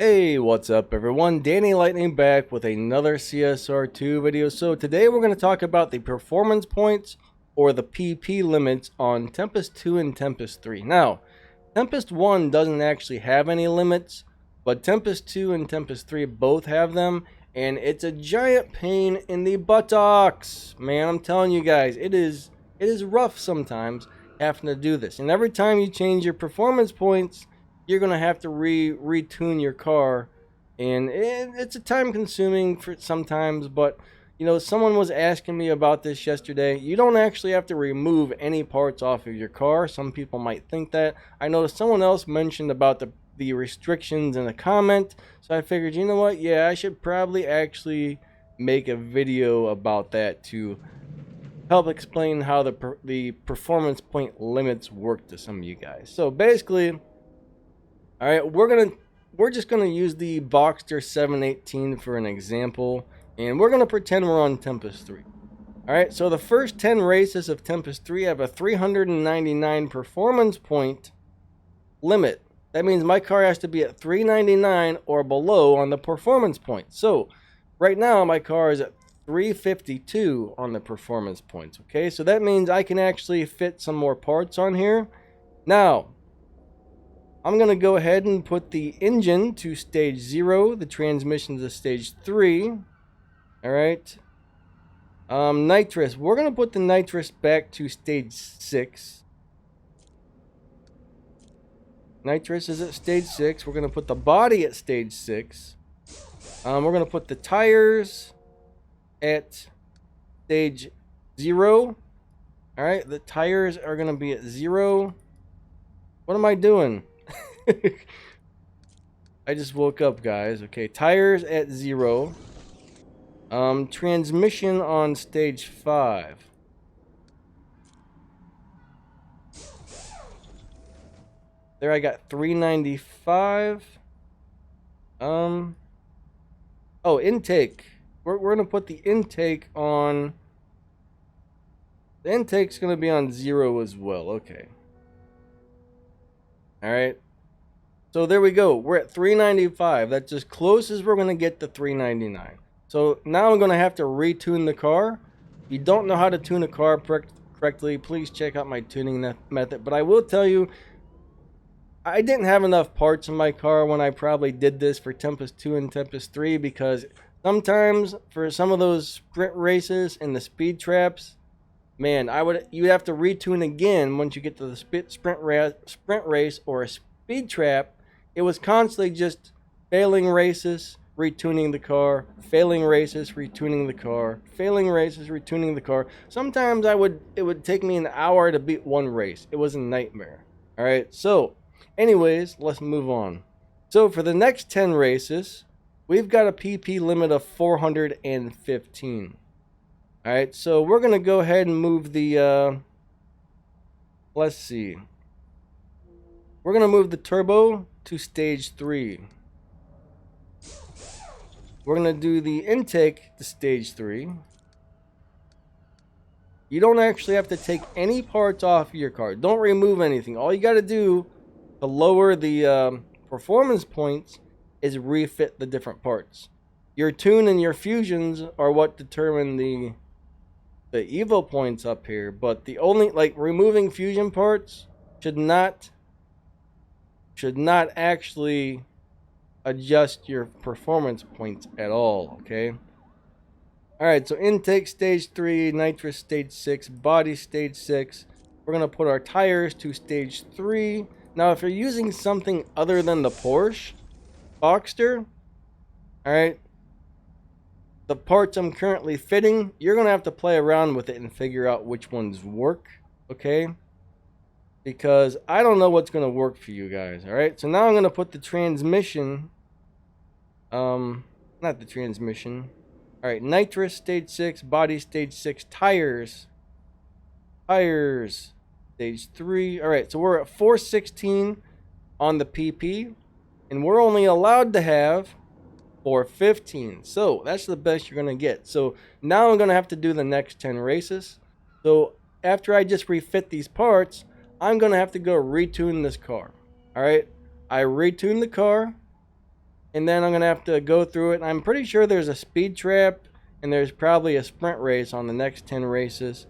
Hey, what's up everyone? Danny Lightning back with another CSR2 video. So today we're going to talk about the performance points or the PP limits on Tempest 2 and Tempest 3. Now, Tempest 1 doesn't actually have any limits, but Tempest 2 and Tempest 3 both have them, and it's a giant pain in the buttocks. Man, I'm telling you guys, it is rough sometimes having to do this. And every time you change your performance points, you're gonna have to retune your car, and it's a time consuming for sometimes. But you know, someone was asking me about this yesterday. You don't actually have to remove any parts off of your car. Some people might think that. I noticed someone else mentioned about the restrictions in a comment, so I figured, you know what, yeah, I should probably actually make a video about that to help explain how the performance point limits work to some of you guys. So basically, all right, we're just gonna use the Boxster 718 for an example, and we're gonna pretend we're on Tempest 3. All right, so the first 10 races of Tempest 3 have a 399 performance point limit. That means my car has to be at 399 or below on the performance point. So right now my car is at 352 on the performance points. Okay, so that means I can actually fit some more parts on here. Now, I'm going to go ahead and put the engine to stage 0, the transmission to stage 3. All right. Nitrous. We're going to put the nitrous back to stage 6. Nitrous is at stage 6. We're going to put the body at stage 6. We're going to put the tires at stage 0. All right. The tires are going to be at 0. What am I doing? I just woke up, guys. Okay, tires at 0. Transmission on stage 5. There I got 395. Oh, intake. We're gonna put the intake on. The intake's gonna be on 0 as well. Okay. All right. So there we go. We're at 395. That's as close as we're going to get to 399. So now I'm going to have to retune the car. If you don't know how to tune a car correctly, please check out my tuning method. But I will tell you, I didn't have enough parts in my car when I probably did this for Tempest 2 and Tempest 3, because sometimes for some of those sprint races and the speed traps, man, you'd have to retune again once you get to the sprint race or a speed trap. It was constantly just failing races, retuning the car, failing races, retuning the car, failing races, retuning the car. Sometimes it would take me an hour to beat one race. It was a nightmare. All right. So, anyways, let's move on. So for the next 10 races, we've got a PP limit of 415. All right. So we're going to go ahead and move the let's see. We're going to move the turbo to stage 3. We're going to do the intake to stage 3. You don't actually have to take any parts off of your car. Don't remove anything. All you got to do to lower the performance points is refit the different parts. Your tune and your fusions are what determine the Evo points up here. But the only, like, removing fusion parts should not actually adjust your performance points at all. Okay. All right. So intake stage 3, nitrous stage 6, body stage 6. We're gonna put our tires to stage 3. Now, if you're using something other than the Porsche Boxster, all right, the parts I'm currently fitting, you're gonna have to play around with it and figure out which ones work. Okay. Because I don't know what's going to work for you guys. All right. So now I'm going to put the transmission. Not the transmission. All right. Nitrous stage 6, body stage 6, tires stage 3. All right. So we're at 416 on the PP, and we're only allowed to have 415. So that's the best you're going to get. So now I'm going to have to do the next 10 races. So after I just refit these parts, I'm going to have to go retune this car. All right. I retune the car. and then I'm going to have to go through it. I'm pretty sure there's a speed trap, and there's probably a sprint race on the next 10 races.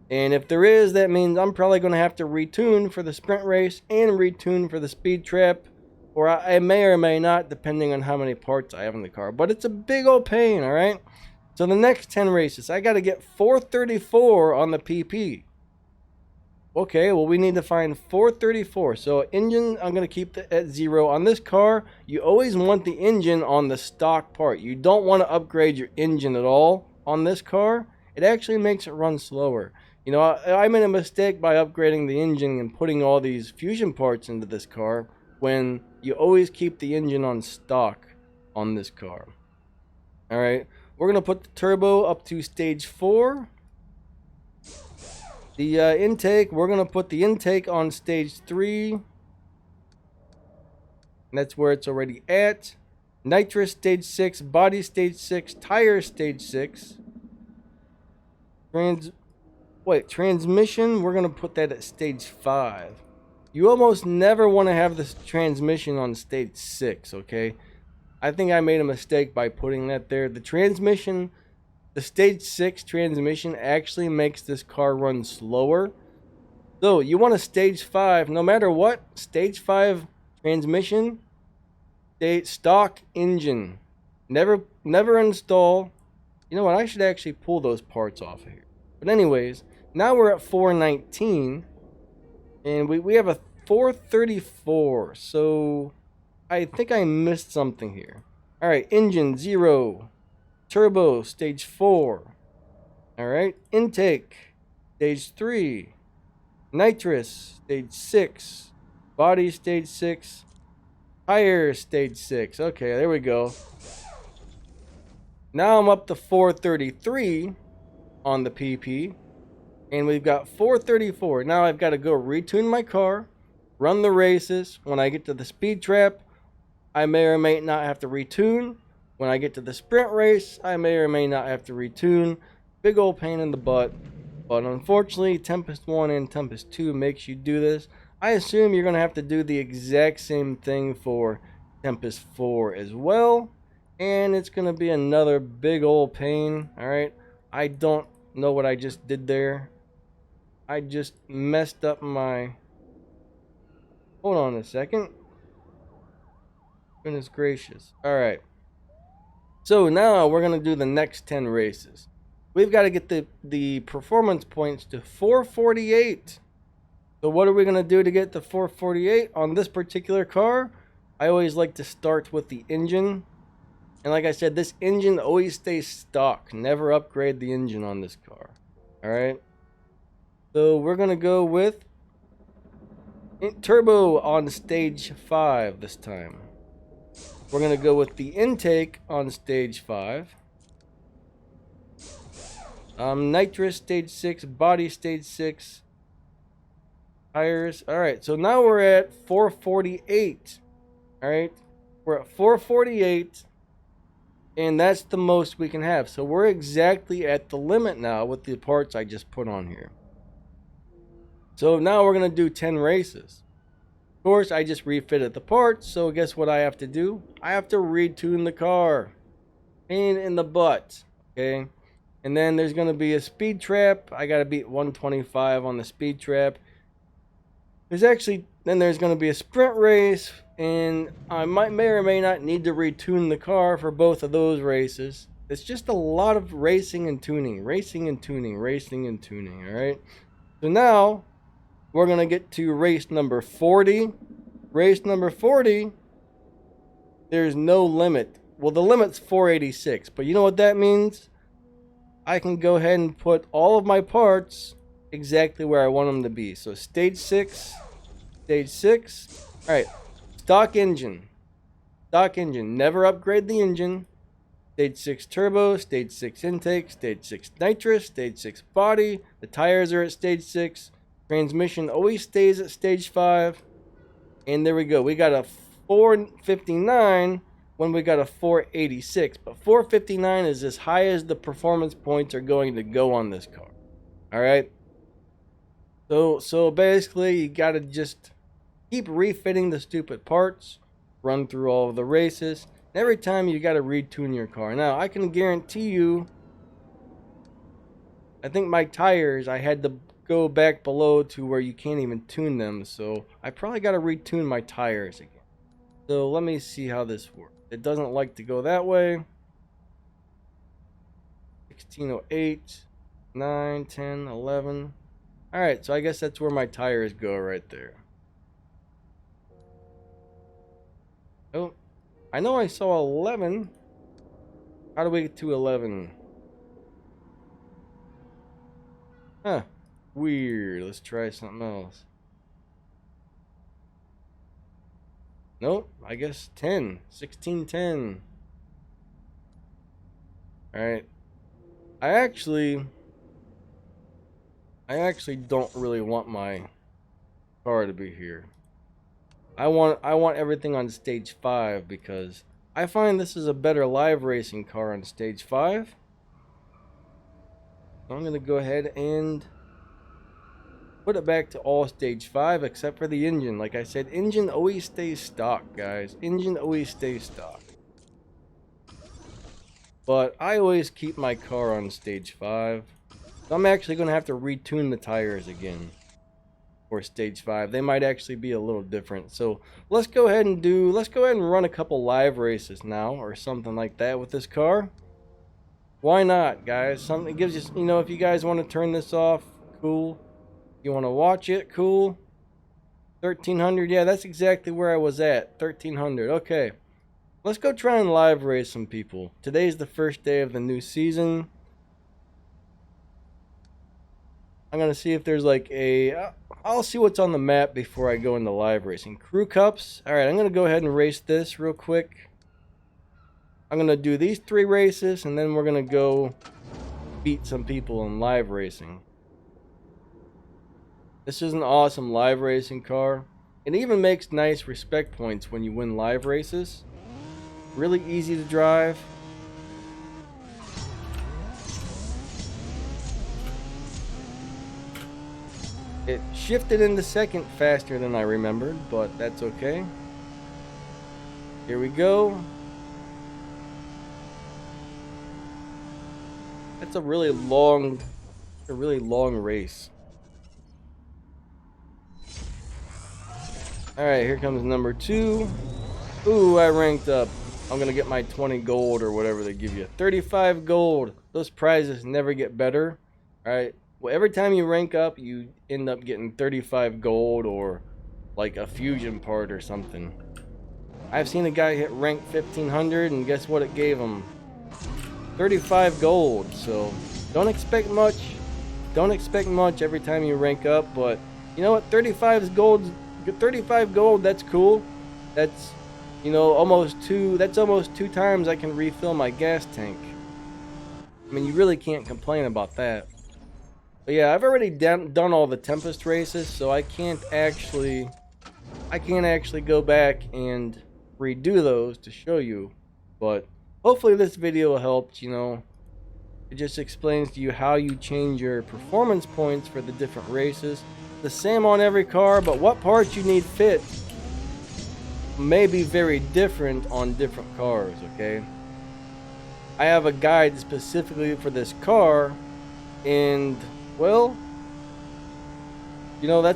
And if there is, that means I'm probably going to have to retune for the sprint race and retune for the speed trap. Or I may or may not, depending on how many parts I have in the car. But it's a big old pain, alright? So the next 10 races, I got to get 434 on the PP. Okay, well, we need to find 434. So engine, I'm going to keep at 0. On this car, you always want the engine on the stock part. You don't want to upgrade your engine at all on this car. It actually makes it run slower. You know, I made a mistake by upgrading the engine and putting all these fusion parts into this car when you always keep the engine on stock on this car. Alright, we're going to put the turbo up to stage 4. The intake, we're going to put the intake on stage 3. And that's where it's already at. Nitrous stage 6, body stage 6, tire stage 6. Transmission, we're going to put that at stage 5. You almost never want to have this transmission on stage 6, okay? I think I made a mistake by putting that there. The transmission, the stage 6 transmission actually makes this car run slower. So you want a stage 5, no matter what, stage 5 transmission, stock engine. Never install. You know what, I should actually pull those parts off of here. But anyways, now we're at 419. And we have a 434. So I think I missed something here. Alright, engine 0. Turbo stage 4. Alright, intake stage 3. Nitrous stage 6. Body stage 6. Tire stage 6. Okay, there we go. Now I'm up to 433 on the PP. And we've got 434. Now I've got to go retune my car, run the races. When I get to the speed trap, I may or may not have to retune. When I get to the sprint race, I may or may not have to retune. Big old pain in the butt. But unfortunately, Tempest 1 and Tempest 2 makes you do this. I assume you're going to have to do the exact same thing for Tempest 4 as well. And it's going to be another big old pain. Alright, I don't know what I just did there. I just messed up my... Hold on a second. Goodness gracious. Alright. So now we're going to do the next 10 races. We've got to get the performance points to 448. So what are we going to do to get to 448 on this particular car? I always like to start with the engine. And like I said, this engine always stays stock. Never upgrade the engine on this car. Alright. So we're going to go with turbo on stage 5 this time. We're going to go with the intake on stage 5. Nitrous stage 6, body stage 6. Tires. Alright, so now we're at 448. Alright, we're at 448. And that's the most we can have. So we're exactly at the limit now with the parts I just put on here. So now we're going to do 10 races. Of course, I just refitted the parts. So guess what I have to do? I have to retune the car. Pain in the butt. Okay. And then there's going to be a speed trap. I got to beat 125 on the speed trap. Then there's going to be a sprint race. And I may or may not need to retune the car for both of those races. It's just a lot of racing and tuning. Racing and tuning. Racing and tuning. Alright. So now we're going to get to race number 40. Race number 40. There's no limit. Well, the limit's 486. But you know what that means? I can go ahead and put all of my parts exactly where I want them to be. So stage 6. Stage 6. Alright. Stock engine. Stock engine. Never upgrade the engine. Stage 6 turbo. Stage 6 intake. Stage 6 nitrous. Stage 6 body. The tires are at stage 6. Transmission always stays at stage 5. And there we go. We got a 459 when we got a 486. But 459 is as high as the performance points are going to go on this car. Alright? So basically you got to just keep refitting the stupid parts. run through all of the races. And every time you got to retune your car. Now, I can guarantee you, I think my tires, I had to go back below to where you can't even tune them. So I probably got to retune my tires again. So let me see how this works. It doesn't like to go that way. 1608, 9, 10, 11. Alright, so I guess that's where my tires go right there. Oh, I know I saw 11. How do we get to 11? Huh. Weird. Let's try something else. Nope. I guess 10. 1610. Alright. I actually don't really want my car to be here. I want everything on stage 5 because I find this is a better live racing car on stage 5. So I'm going to go ahead and put it back to all stage 5 except for the engine. Like I said, engine always stays stock, guys. Engine always stays stock. But I always keep my car on stage 5. So I'm actually going to have to retune the tires again for stage 5. They might actually be a little different. So let's go ahead and run a couple live races now or something like that with this car. Why not, guys? Something gives you, you know, if you guys want to turn this off, cool. If you want to watch it, cool. 1300, yeah, that's exactly where I was at. 1300. Okay. Let's go try and live race some people. Today's the first day of the new season. I'm going to see if there's like a... I'll see what's on the map before I go into live racing. Crew Cups. Alright, I'm going to go ahead and race this real quick. I'm going to do these 3 races, and then we're going to go beat some people in live racing. This is an awesome live racing car. It even makes nice respect points when you win live races. Really easy to drive. It shifted into second faster than I remembered, but that's okay. Here we go. That's a really long race. Alright, here comes number 2. Ooh, I ranked up. I'm gonna get my 20 gold or whatever they give you. 35 gold. Those prizes never get better. Alright. Well, every time you rank up, you end up getting 35 gold or like a fusion part or something. I've seen a guy hit rank 1500 and guess what it gave him? 35 gold. So don't expect much. Don't expect much every time you rank up, but you know what? 35 gold, that's cool. That's, you know, almost 2 times I can refill my gas tank. I mean, you really can't complain about that. But yeah, I've already done all the Tempest races, so I can't actually go back and redo those to show you. But hopefully this video helped, you know. It just explains to you how you change your performance points for the different races. The same on every car, but what parts you need fit may be very different on different cars, okay? I have a guide specifically for this car, and well, you know, I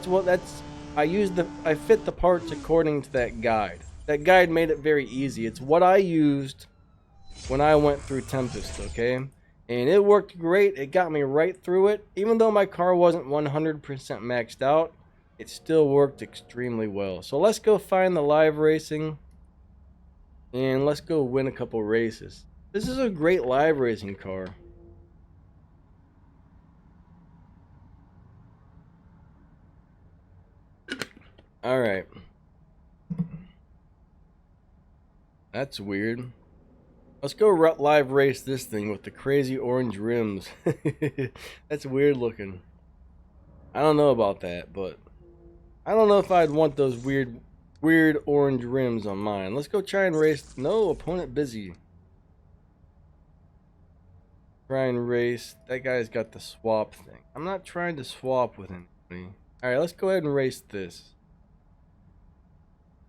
fit the parts according to that guide. That guide made it very easy. It's what I used when I went through Tempest, okay? And it worked great. It got me right through it. Even though my car wasn't 100% maxed out, it still worked extremely well. So let's go find the live racing and let's go win a couple races. This is a great live racing car. Alright. That's weird. Let's go live race this thing with the crazy orange rims. That's weird looking. I don't know about that, but I don't know if I'd want those weird orange rims on mine. Let's go try and race. No, opponent busy. Try and race. That guy's got the swap thing. I'm not trying to swap with anybody. Alright, let's go ahead and race this.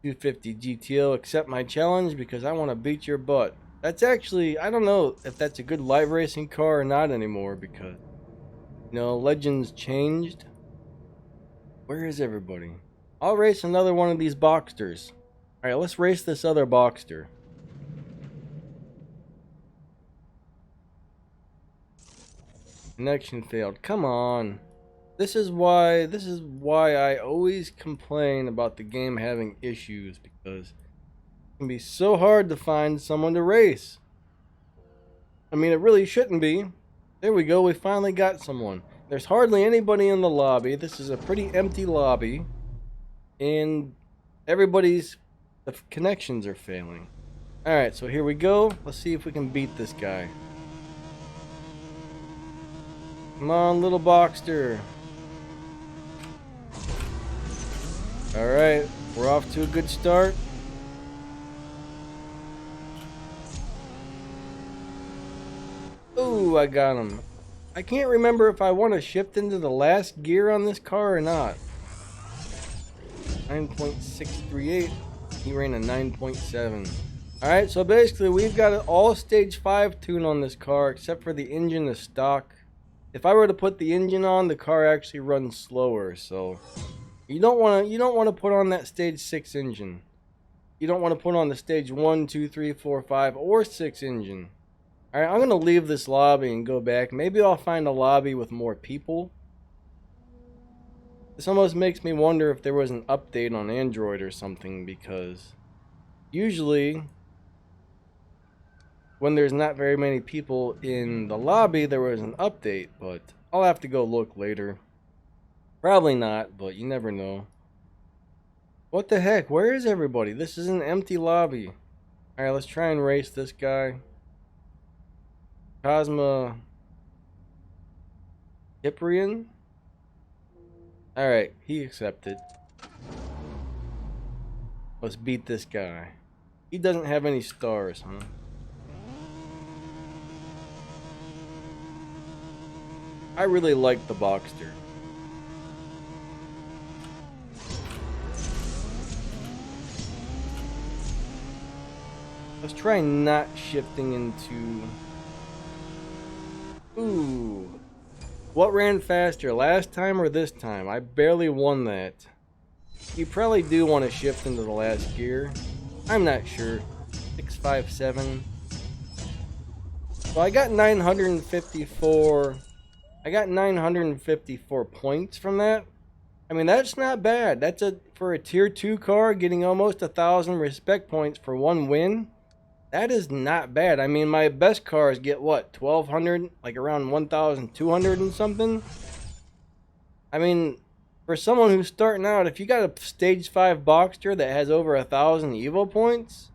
250 GTO, accept my challenge because I want to beat your butt. That's actually, I don't know if that's a good live racing car or not anymore because, you know, Legends changed. Where is everybody? I'll race another one of these Boxsters. Alright, let's race this other Boxster. Connection failed. Come on. This is why I always complain about the game having issues, because it can be so hard to find someone to race. I mean, it really shouldn't be. There we go, we finally got someone. There's hardly anybody in the lobby. This is a pretty empty lobby. And everybody's the connections are failing. Alright, so here we go. Let's see if we can beat this guy. Come on, little Boxster. Alright, we're off to a good start. Ooh, I got him. I can't remember if I want to shift into the last gear on this car or not. 9.638. He ran a 9.7. Alright, so basically we've got an all stage 5 tune on this car, except for the engine is stock. If I were to put the engine on, the car actually runs slower, so you don't want to put on that stage 6 engine. You don't want to put on the stage 1, 2, 3, 4, 5, or 6 engine. Alright, I'm going to leave this lobby and go back. Maybe I'll find a lobby with more people. This almost makes me wonder if there was an update on Android or something, because usually when there's not very many people in the lobby, there was an update, but I'll have to go look later. Probably not, but you never know. What the heck? Where is everybody? This is an empty lobby. Alright, let's try and race this guy. Cosma Cyprian? Alright, he accepted. Let's beat this guy. He doesn't have any stars, huh? I really like the Boxster. Let's try not shifting into... Ooh. What ran faster, last time or this time? I barely won that. You probably do want to shift into the last gear. I'm not sure. 657. So I got 954. I got 954 points from that. I mean, that's not bad. That's for a tier 2 car, getting almost 1,000 respect points for one win. That is not bad. I mean, my best cars get what, 1,200? Like around 1,200 and something? I mean, for someone who's starting out, if you got a stage 5 Boxster that has over 1,000 Evo points,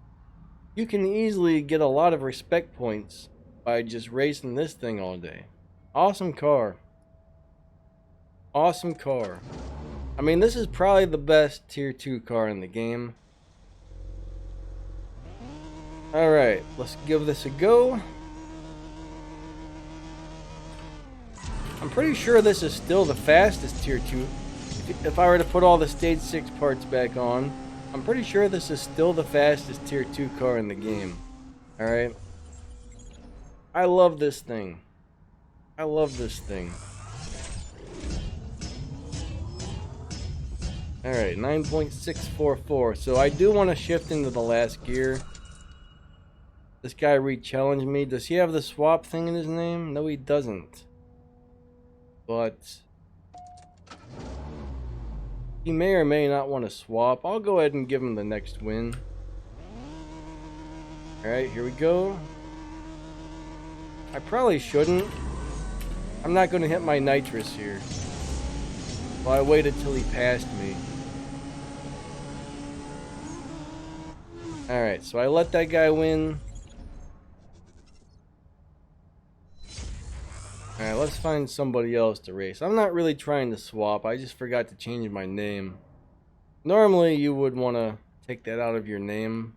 you can easily get a lot of respect points by just racing this thing all day. Awesome car. Awesome car. I mean, this is probably the best tier 2 car in the game. Alright, let's give this a go. I'm pretty sure this is still the fastest tier 2. If I were to put all the stage 6 parts back on, I'm pretty sure this is still the fastest tier 2 car in the game. Alright. I love this thing. I love this thing. Alright, 9.644. So I do want to shift into the last gear. This guy re-challenged me. Does he have the swap thing in his name? No, he doesn't. But he may or may not want to swap. I'll go ahead and give him the next win. Alright, here we go. I probably shouldn't. I'm not going to hit my nitrous here. Well, I waited till he passed me. Alright, so I let that guy win. Alright, let's find somebody else to race. I'm not really trying to swap. I just forgot to change my name. Normally, you would want to take that out of your name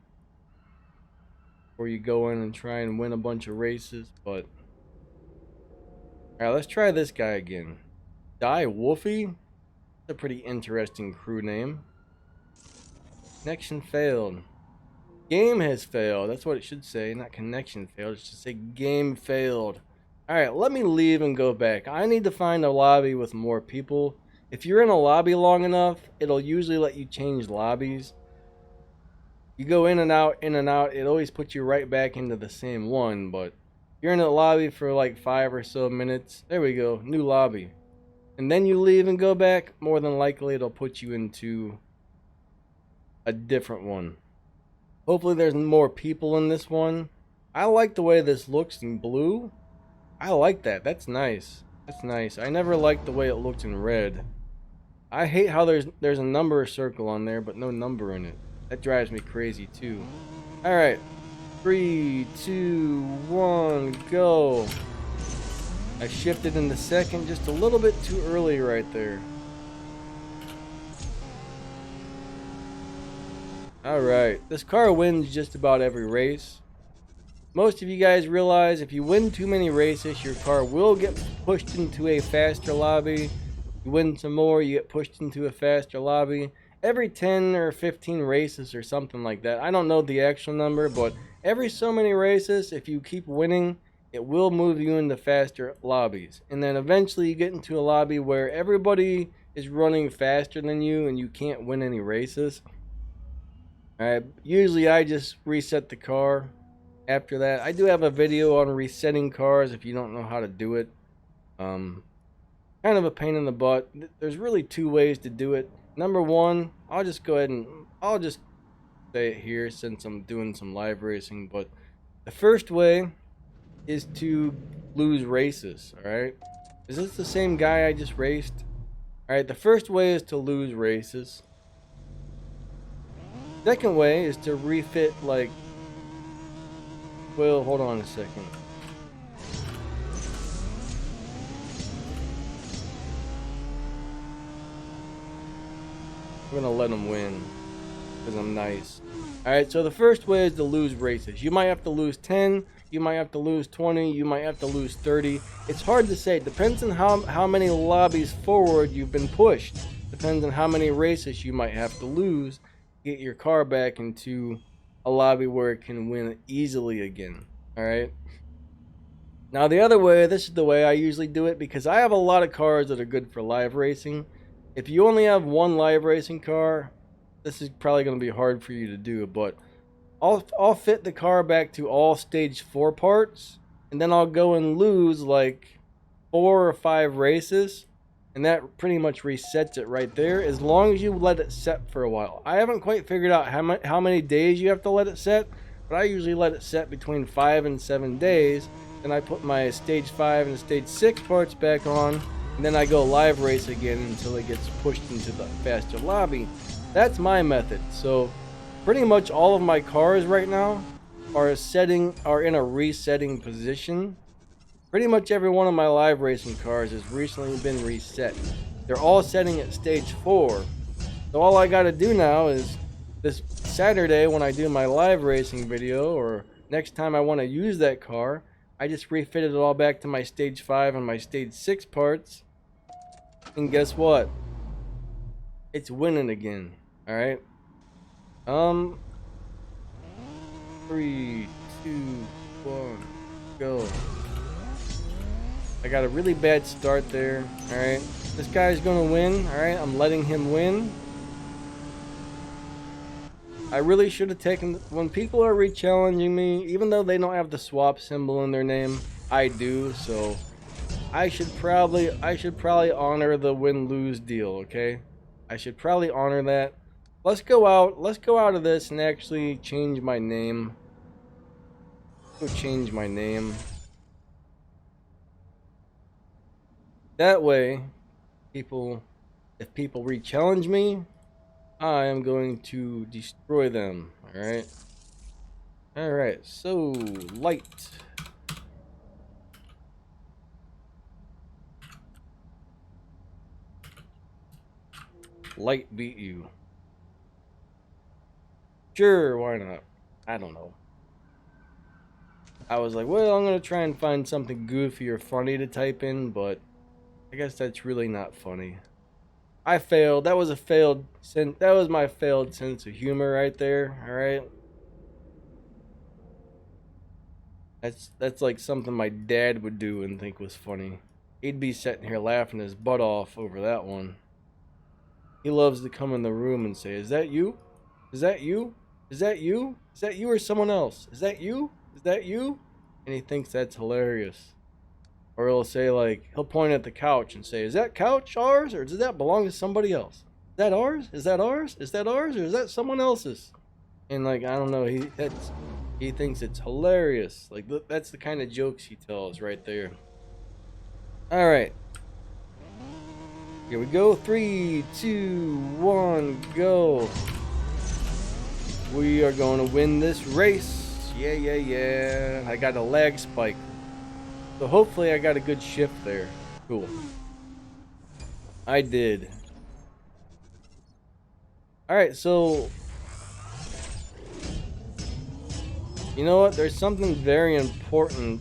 before you go in and try and win a bunch of races, but... Alright, let's try this guy again. Die Wolfie? That's a pretty interesting crew name. Connection failed. Game has failed. That's what it should say. Not connection failed. It should say game failed. Alright, let me leave and go back. I need to find a lobby with more people. If you're in a lobby long enough, it'll usually let you change lobbies. You go in and out, it always puts you right back into the same one, but you're in a lobby for like 5 or so minutes. There we go, new lobby. And then you leave and go back, more than likely it'll put you into a different one. Hopefully there's more people in this one. I like the way this looks in blue. I like that. That's nice. That's nice. I never liked the way it looked in red. I hate how there's a number circle on there, but no number in it. That drives me crazy too. Alright. 3, 2, 1, go. I shifted in the second just a little bit too early right there. Alright. This car wins just about every race. Most of you guys realize if you win too many races, your car will get pushed into a faster lobby. You win some more, you get pushed into a faster lobby. Every 10 or 15 races or something like that. I don't know the actual number, but every so many races, if you keep winning, it will move you into faster lobbies. And then eventually you get into a lobby where everybody is running faster than you and you can't win any races. Alright, usually I just reset the car. After that, I do have a video on resetting cars if you don't know how to do it. Kind of a pain in the butt. There's really 2 ways to do it. Number 1, I'll just go ahead and I'll just say it here since I'm doing some live racing. But the first way is to lose races. Alright, is this the same guy I just raced? Alright, the first way is to lose races. Second way is to refit, like, well, hold on a second. I'm gonna let him win because I'm nice. Alright, so the first way is to lose races. You might have to lose 10, you might have to lose 20, you might have to lose 30. It's hard to say. It depends on how many lobbies forward you've been pushed. Depends on how many races you might have to lose to get your car back into a lobby where it can win easily again. Alright. Now the other way, this is the way I usually do it because I have a lot of cars that are good for live racing. If you only have one live racing car, this is probably going to be hard for you to do, but I'll fit the car back to all stage 4 parts, and then I'll go and lose like 4 or 5 races, and that pretty much resets it right there, as long as you let it set for a while. I haven't quite figured out how many days you have to let it set, but I usually let it set between 5 and 7 days, then I put my stage 5 and stage 6 parts back on, and then I go live race again until it gets pushed into the faster lobby. That's my method. So pretty much all of my cars right now are in a resetting position. Pretty much every one of my live racing cars has recently been reset. They're all setting at stage 4. So all I gotta do now is this Saturday when I do my live racing video, or next time I want to use that car, I just refitted it all back to my stage 5 and my stage 6 parts. And guess what? It's winning again. Alright? 3, 2, 1, go. I got a really bad start there. Alright? This guy's gonna win. Alright? I'm letting him win. I really should have taken... When people are re-challenging me, even though they don't have the swap symbol in their name, I do, so... I should probably honor the win-lose deal, okay? I should probably honor that. Let's go out of this and actually change my name. Go change my name. That way, if people re-challenge me, I am going to destroy them, alright? Alright, so, light. Light beat you. Sure, why not? I don't know. I was like, well, I'm going to try and find something goofy or funny to type in, but I guess that's really not funny. I failed. That was a failed that was my failed sense of humor right there. All right. That's like something my dad would do and think was funny. He'd be sitting here laughing his butt off over that one. He loves to come in the room and say, "Is that you? Is that you? Is that you? Is that you or someone else? Is that you? Is that you?" And he thinks that's hilarious. Or he'll say, like, he'll point at the couch and say, "Is that couch ours or does that belong to somebody else? Is that ours? Is that ours? Is that ours or is that someone else's?" And like, I don't know, he thinks it's hilarious. Like, that's the kind of jokes he tells right there. All right. Here we go. 3, 2, 1, go. We are going to win this race. Yeah, yeah, yeah. I got a lag spike. So hopefully I got a good shift there. Cool. I did. Alright, so... You know what? There's something very important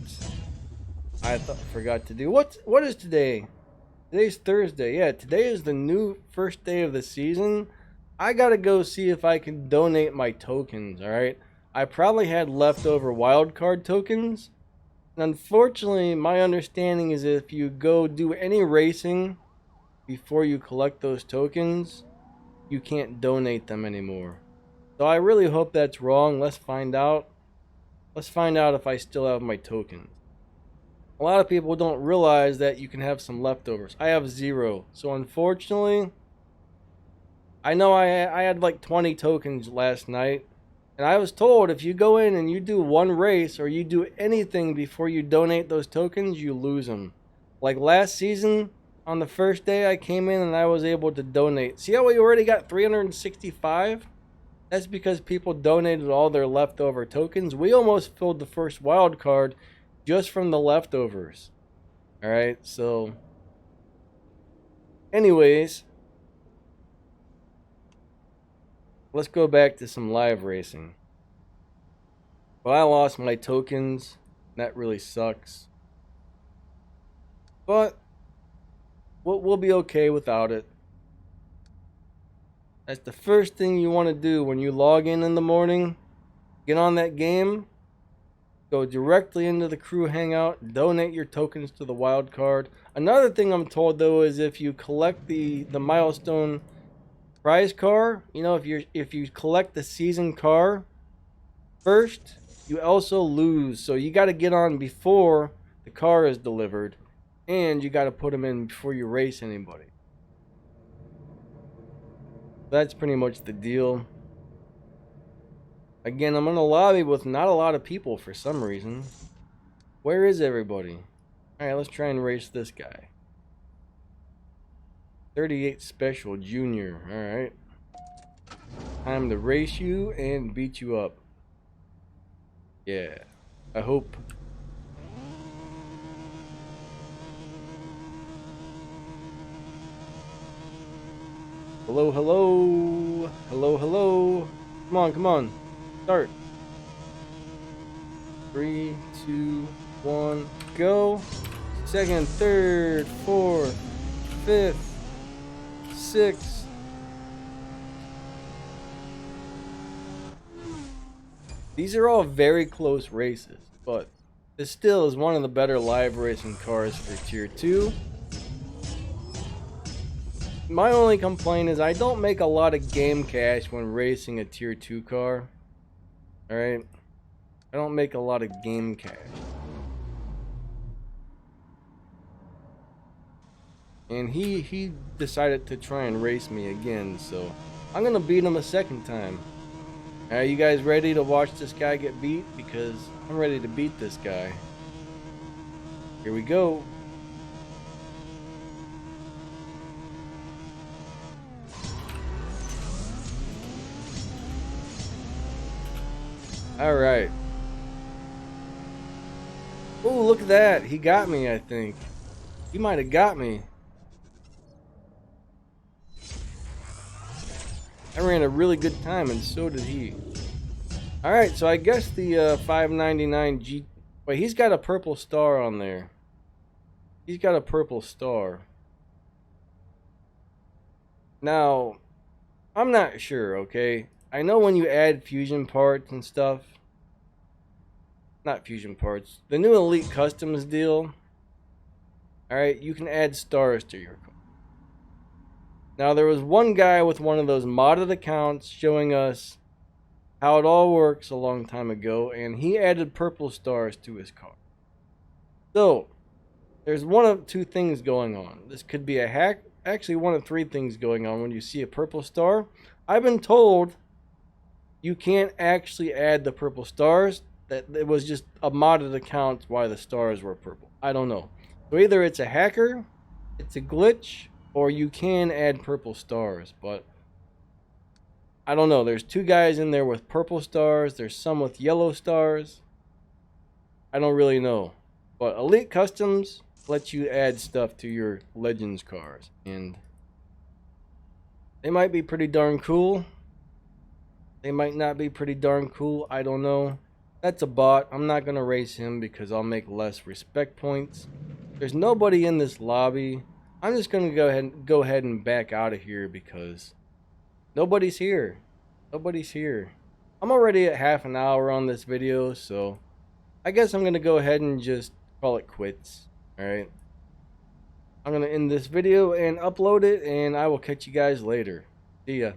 I forgot to do. What is today? Today's Thursday. Yeah, today is the new first day of the season. I gotta go see if I can donate my tokens, alright? I probably had leftover wildcard tokens. And unfortunately, my understanding is if you go do any racing before you collect those tokens, you can't donate them anymore. So I really hope that's wrong. Let's find out. Let's find out if I still have my tokens. A lot of people don't realize that you can have some leftovers. I have 0. So unfortunately, I know I had like 20 tokens last night. And I was told if you go in and you do one race or you do anything before you donate those tokens, you lose them. Like last season, on the first day I came in and I was able to donate. See how we already got 365? That's because people donated all their leftover tokens. We almost filled the first wild card just from the leftovers. Alright, so... Anyways... Let's go back to some live racing. Well, I lost my tokens. That really sucks. But we'll be okay without it. That's the first thing you want to do when you log in the morning. Get on that game. Go directly into the crew hangout. Donate your tokens to the wild card. Another thing I'm told though is if you collect the milestone prize car, you know, if you collect the season car first, you also lose. So you got to get on before the car is delivered, and you got to put them in before you race anybody. That's pretty much the deal. Again, I'm in a lobby with not a lot of people for some reason. Where is everybody? Alright, let's try and race this guy. 38 Special Junior. Alright. Time to race you and beat you up. Yeah. I hope. Hello, hello. Hello, hello. Come on, come on. Start. 3, 2, 1, go. Second, third, fourth, fifth, sixth. These are all very close races, but this still is one of the better live racing cars for Tier 2. My only complaint is I don't make a lot of game cash when racing a Tier 2 car. Alright? I don't make a lot of game cash. And he decided to try and race me again, so I'm gonna beat him a second time. Are you guys ready to watch this guy get beat? Because I'm ready to beat this guy. Here we go. Alright. Oh, look at that. He got me, I think. He might have got me. I ran a really good time, and so did he. Alright, so I guess the 599 G... Wait, he's got a purple star on there. He's got a purple star. Now, I'm not sure, okay? I know when you add fusion parts and stuff, not fusion parts, the new Elite Customs deal, alright, you can add stars to your car. Now, there was one guy with one of those modded accounts showing us how it all works a long time ago, and he added purple stars to his car. So, there's one of two things going on. This could be a hack. Actually, one of three things going on when you see a purple star. I've been told you can't actually add the purple stars. That it was just a modded account why the stars were purple. I don't know. So either it's a hacker, it's a glitch, or you can add purple stars. But I don't know. There's two guys in there with purple stars. There's some with yellow stars. I don't really know. But Elite Customs lets you add stuff to your Legends cars. And they might be pretty darn cool. They might not be pretty darn cool. I don't know. That's a bot. I'm not going to race him because I'll make less respect points. There's nobody in this lobby. I'm just going to go ahead and back out of here because nobody's here. Nobody's here. I'm already at half an hour on this video, so I guess I'm going to go ahead and just call it quits. Alright. I'm going to end this video and upload it, and I will catch you guys later. See ya.